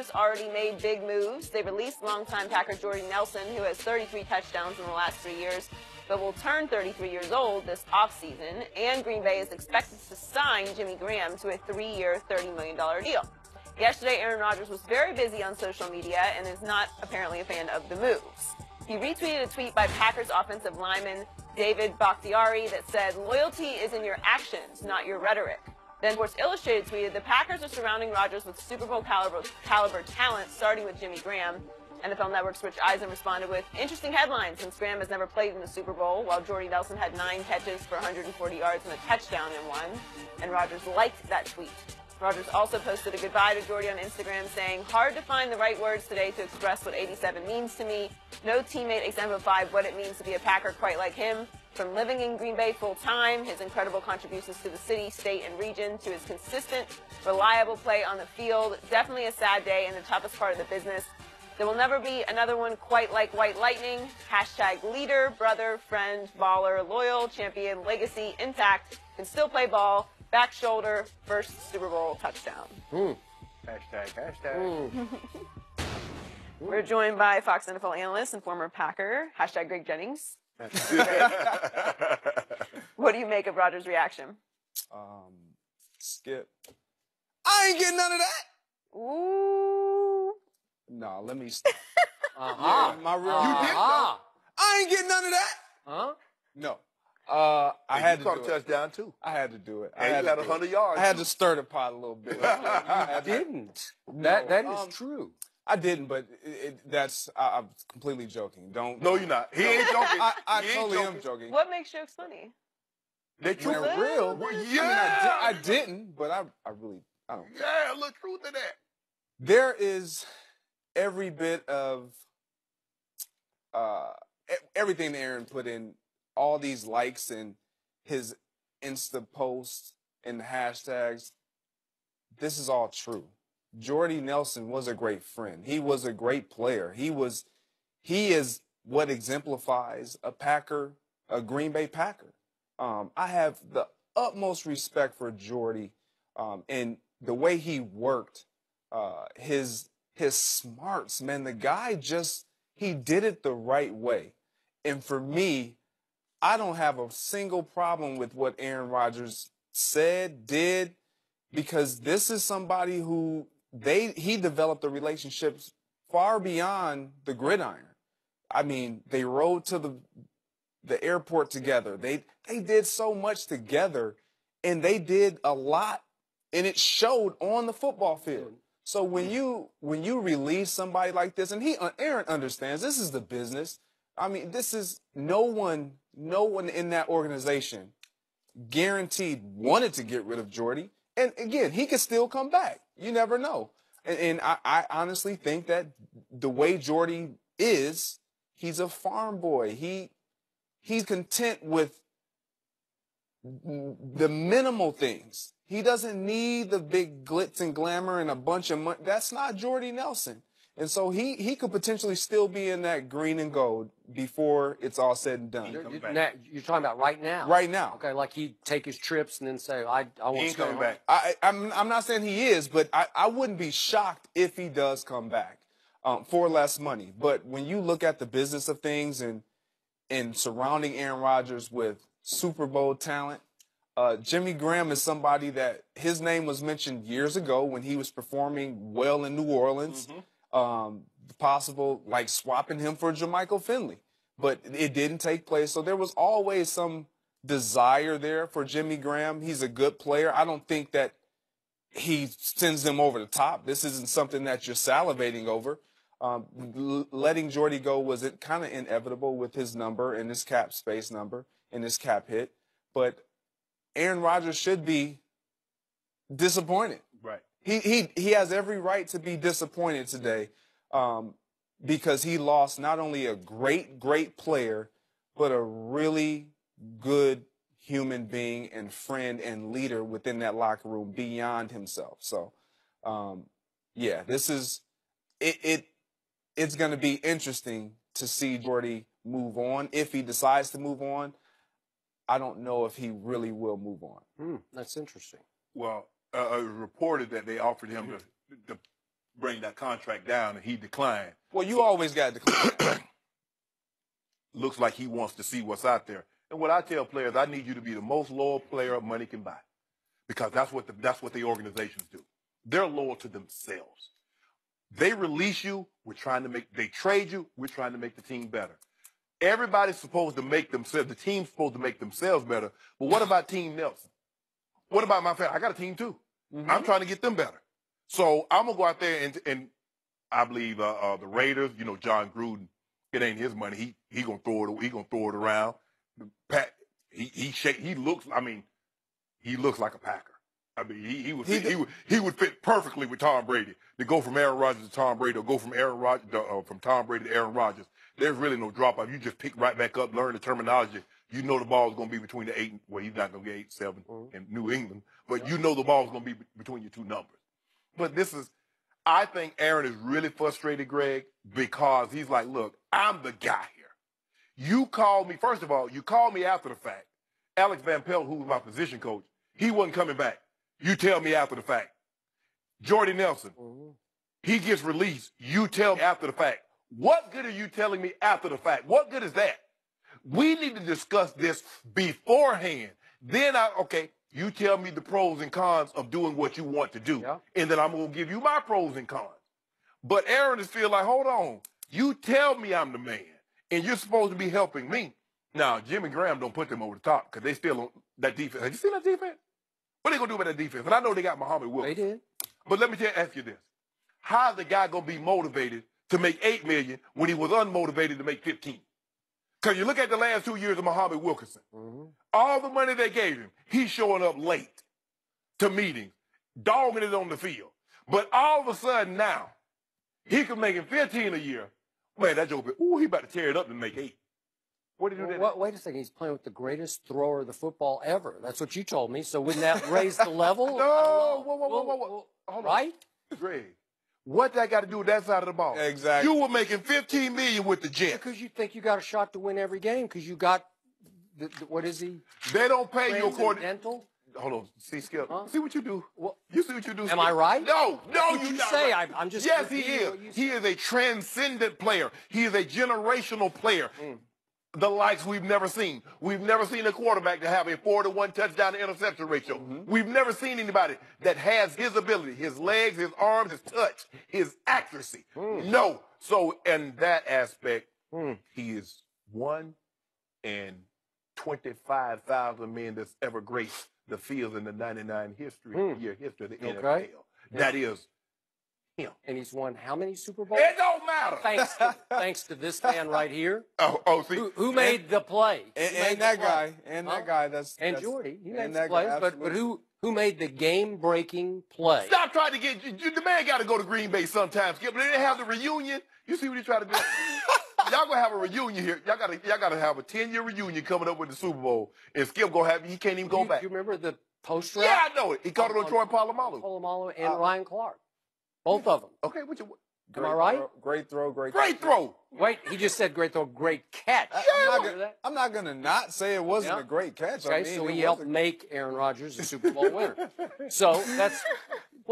Packers already made big moves. They released longtime Packer Jordy Nelson, who has 33 touchdowns in the last 3 years, but will turn 33 years old this offseason. And Green Bay is expected to sign Jimmy Graham to a 3-year, $30 million deal. Yesterday, Aaron Rodgers was very busy on social media and is not apparently a fan of the moves. He retweeted a tweet by Packers offensive lineman David Bakhtiari that said, "Loyalty is in your actions, not your rhetoric." Then Sports Illustrated tweeted, "The Packers are surrounding Rodgers with Super Bowl caliber talent, starting with Jimmy Graham." NFL Network's Rich Eisen responded with, "Interesting headline since Graham has never played in the Super Bowl, while Jordy Nelson had 9 catches for 140 yards and a touchdown in one." And Rodgers liked that tweet. Rodgers also posted a goodbye to Jordy on Instagram saying, "Hard to find the right words today to express what 87 means to me. No teammate exemplified what it means to be a Packer quite like him. From living in Green Bay full-time, his incredible contributions to the city, state, and region, to his consistent, reliable play on the field. Definitely a sad day in the toughest part of the business. There will never be another one quite like White Lightning. Hashtag leader, brother, friend, baller, loyal, champion, legacy, intact, can still play ball, back shoulder, first Super Bowl touchdown." Hashtag. We're joined by Fox NFL analyst and former Packer, hashtag Gref Jennings. What do you make of Rodgers' reaction? Skip. I ain't getting none of that. Ooh. No, let me stop. Uh-huh. My real. Uh-huh. You did though. I ain't getting none of that. Huh? No. I had to caught do a it. touchdown too. I had to do it. And you had 100 yards. I had to stir the pot a little bit. You didn't. That is true. I didn't, but I'm completely joking. Don't. No, you're not. He ain't joking. I He ain't totally joking. am joking. What makes jokes funny? They When true. they're real. Well, I mean, yeah. I didn't, but I don't. Yeah, look truth to that. There is every bit of everything Aaron put in, all these likes and his Insta posts and the hashtags. This is all true. Jordy Nelson was a great friend. He was a great player. He is what exemplifies a Packer, a Green Bay Packer. I have the utmost respect for Jordy and the way he worked, his smarts, man. The guy he did it the right way. And for me, I don't have a single problem with what Aaron Rodgers said, did, because this is somebody who he developed a relationship far beyond the gridiron. I mean, they rode to the airport together. They did so much together, and they did a lot, and it showed on the football field. So when you release somebody like this, and Aaron understands this is the business. I mean, this is no one in that organization guaranteed wanted to get rid of Jordy. And again, he could still come back. You never know. And I honestly think that the way Jordy is, he's a farm boy. He's content with the minimal things. He doesn't need the big glitz and glamour and a bunch of money. That's not Jordy Nelson. And so he could potentially still be in that green and gold before it's all said and done. You're talking about right now? Right now. Okay, like he'd take his trips and then say, I want He to ain't stay coming home. back. I'm not saying he is, but I wouldn't be shocked if he does come back for less money. But when you look at the business of things and surrounding Aaron Rodgers with Super Bowl talent, Jimmy Graham is somebody that his name was mentioned years ago when he was performing well in New Orleans. Possible, like swapping him for Jermichael Finley. But it didn't take place. So there was always some desire there for Jimmy Graham. He's a good player. I don't think that he sends them over the top. This isn't something that you're salivating over. Letting Jordy go was kind of inevitable with his number and his cap space number and his cap hit. But Aaron Rodgers should be disappointed. Right. He has every right to be disappointed today because he lost not only a great player, but a really good human being and friend and leader within that locker room beyond himself. So, yeah, this is it's going to be interesting to see Jordy move on. If he decides to move on, I don't know if he really will move on. That's interesting. Well, it was reported that they offered him the bring that contract down, and he declined. Well, you always got to. Looks like he wants to see what's out there. And what I tell players, I need you to be the most loyal player money can buy, because that's what the organizations do. They're loyal to themselves. They release you. They trade you. We're trying to make the team better. Everybody's supposed to make themselves. The team's supposed to make themselves better. But what about Team Nelson? What about my family? I got a team too. I'm trying to get them better. So I'm gonna go out there and I believe the Raiders. You know, John Gruden. It ain't his money. He gonna throw it. He gonna throw it around. Pat. He looks. I mean, he looks like a Packer. I mean, he would fit perfectly with Tom Brady. To go from Aaron Rodgers to Tom Brady, or go from from Tom Brady to Aaron Rodgers. There's really no drop off. You just pick right back up, learn the terminology. You know the ball is going to be between the 8 and, well, he's not going to get 8, 7 in New England, but you know the ball is going to be between your two numbers. But I think Aaron is really frustrated, Greg, because he's like, look, I'm the guy here. You called me, first of all, you called me after the fact. Alex Van Pelt, who was my position coach, he wasn't coming back. You tell me after the fact. Jordy Nelson, he gets released. You tell me after the fact. What good are you telling me after the fact? What good is that? We need to discuss this beforehand. Then you tell me the pros and cons of doing what you want to do. Yeah. And then I'm going to give you my pros and cons. But Aaron is feel like, hold on. You tell me I'm the man, and you're supposed to be helping me. Now, Jimmy Graham don't put them over the top because they still on that defense. Have you seen that defense? What are they going to do about that defense? And I know they got Muhammad Wilson. They did. But let me ask you this. How's the guy going to be motivated to make $8 million when he was unmotivated to make 15? Because you look at the last 2 years of Muhammad Wilkerson, all the money they gave him, he's showing up late to meetings, dogging it on the field. But all of a sudden now, he can make him 15 a year. Man, that joke, he about to tear it up and make 8. What did you do that? Wait a second. He's playing with the greatest thrower of the football ever. That's what you told me. So wouldn't that raise the level? No. Whoa. Hold right? On. Greg. What that got to do with that side of the ball? Exactly. You were making $15 million with the Jets. Because you think you got a shot to win every game because you got, what is he? They don't pay you according. Dental? Hold on. See, Skip. Huh? See what you do. Well, you see what you do. Am I right? No, you say. Right. I'm just. Yes, he is. He is a transcendent player. He is a generational player. The likes we've never seen. We've never seen a quarterback to have a 4-to-1 touchdown to interception ratio. We've never seen anybody that has his ability, his legs, his arms, his touch, his accuracy. No. So in that aspect, he is 1 in 25,000 men that's ever graced the field in the 99 year history of the NFL. That is him. And he's won how many Super Bowls? It don't matter. Thanks to this man right here. See, who made the play? And that guy. That guy. And Jordy. He made the plays. But who made the game-breaking play? Stop trying to get the man. Got to go to Green Bay sometimes. Skip, but they didn't have the reunion. You see what he tried to do? Y'all gonna have a reunion here. Y'all gotta have a 10-year reunion coming up with the Super Bowl. And Skip gonna have. He can't even go back. You remember the post route? Yeah, I know it. He caught it on Troy Polamalu. Polamalu and Ryan Clark. Both of them. Okay, am I right? Great throw. Wait, he just said great throw, great catch. I'm not gonna not say it wasn't a great catch. Okay, so he helped make Aaron Rodgers a Super Bowl winner. So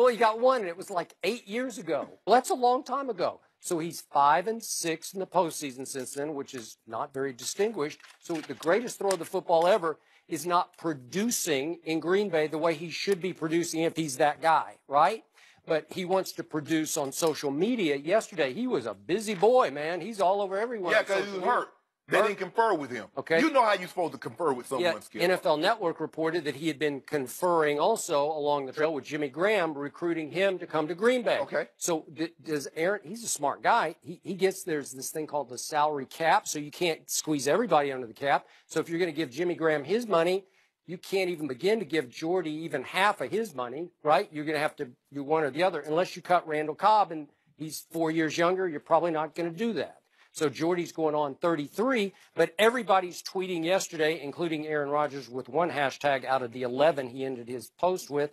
he got one, and it was like 8 years ago. Well, that's a long time ago. So he's 5-6 in the postseason since then, which is not very distinguished. So the greatest throw of the football ever is not producing in Green Bay the way he should be producing if he's that guy, right? But he wants to produce on social media. Yesterday, he was a busy boy, man. He's all over everywhere. Yeah, because he was hurt. They didn't confer with him. Okay. You know how you're supposed to confer with someone, Skip. NFL Network reported that he had been conferring also along the trail with Jimmy Graham, recruiting him to come to Green Bay. Okay. So does Aaron, he's a smart guy. He gets, there's this thing called the salary cap, so you can't squeeze everybody under the cap. So if you're going to give Jimmy Graham his money, you can't even begin to give Jordy even half of his money, right? You're going to have to do one or the other. Unless you cut Randall Cobb and he's 4 years younger, you're probably not going to do that. So Jordy's going on 33, but everybody's tweeting yesterday, including Aaron Rodgers, with one hashtag out of the 11 he ended his post with,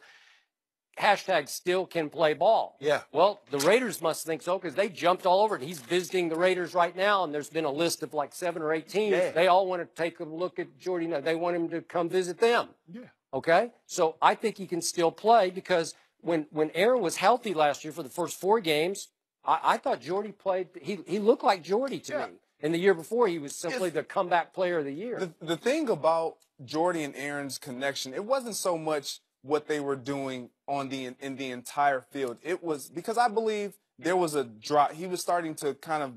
hashtag still can play ball. Yeah. Well, the Raiders must think so because they jumped all over it. He's visiting the Raiders right now, and there's been a list of like 7 or 8 teams. Yeah. They all want to take a look at Jordy. They want him to come visit them. Yeah. Okay? So I think he can still play because when Aaron was healthy last year for the first 4 games, I thought Jordy played. He looked like Jordy to me. And the year before, he was simply the comeback player of the year. The thing about Jordy and Aaron's connection, it wasn't so much what they were doing in the entire field. It was because I believe there was a drop. He was starting to kind of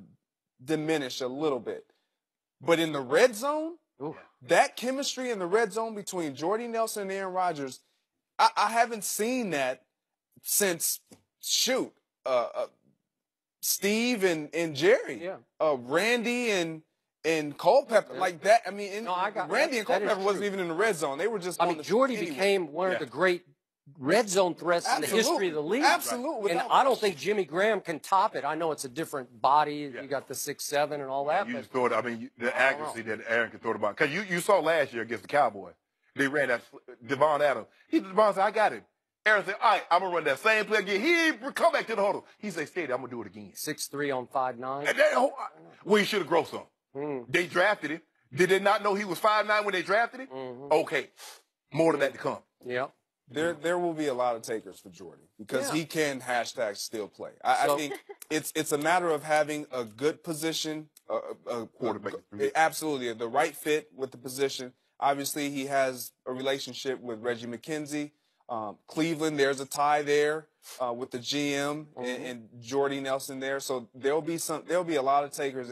diminish a little bit. But in the red zone, that chemistry in the red zone between Jordy Nelson and Aaron Rodgers, I haven't seen that since, Steve and Jerry. Randy and Culpepper, like that. I mean, Randy and Culpepper wasn't even in the red zone. They were just on the Jordy became one of the great red zone threats in the history of the league. Absolutely. And I don't think Jimmy Graham can top it. I know it's a different body. You got the 6'7" and all that. You just throw it. I mean, the accuracy that Aaron can throw the ball. Because you saw last year against the Cowboys. They ran that Devon Adams. Devon said, I got it. Aaron said, all right, I'm going to run that same play again. He didn't come back to the huddle. He said, stay there. I'm going to do it again. 6'3" on 5'9". Well, he should have grown some. They drafted him. Did they not know he was 5'9" when they drafted him? Okay. More of that to come. Yep. There will be a lot of takers for Jordy because he can # still play. I think it's a matter of having a good position, a quarterback. Absolutely, the right fit with the position. Obviously, he has a relationship with Reggie McKenzie. Cleveland, there's a tie there with the GM and Jordy Nelson there. So there'll be a lot of takers,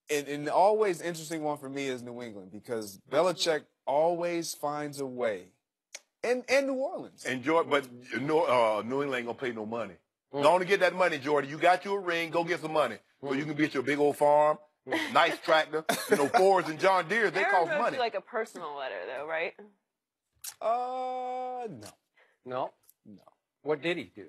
and always interesting one for me is New England because Belichick always finds a way. And New Orleans. But New England ain't gonna pay no money. Go on to get that money, Jordy. You got you a ring. Go get some money so you can get your big old farm, nice tractor. Fords and John Deere. They cost money. You like a personal letter, though, right? No. What did he do?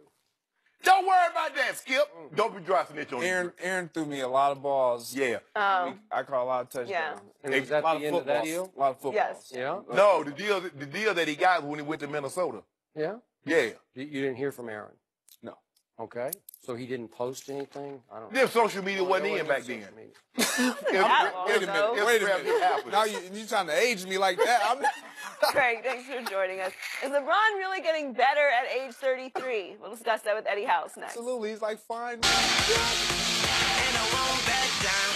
Don't worry about that, Skip. Don't be dry snitch on Aaron threw me a lot of balls. Yeah. I caught a lot of touchdowns. Yeah. And was that the end of that deal? A lot of footballs. Yes. Yeah. No, the deal that he got when he went to Minnesota. Yeah. Yeah. You didn't hear from Aaron? No. Okay. So he didn't post anything? I don't know. Their social media wasn't in back then. Wait a minute. Now you trying to age me like that? Craig, thanks for joining us. Is LeBron really getting better at age 33? We'll discuss that with Eddie House next. Absolutely. He's like, fine. And I won't back down.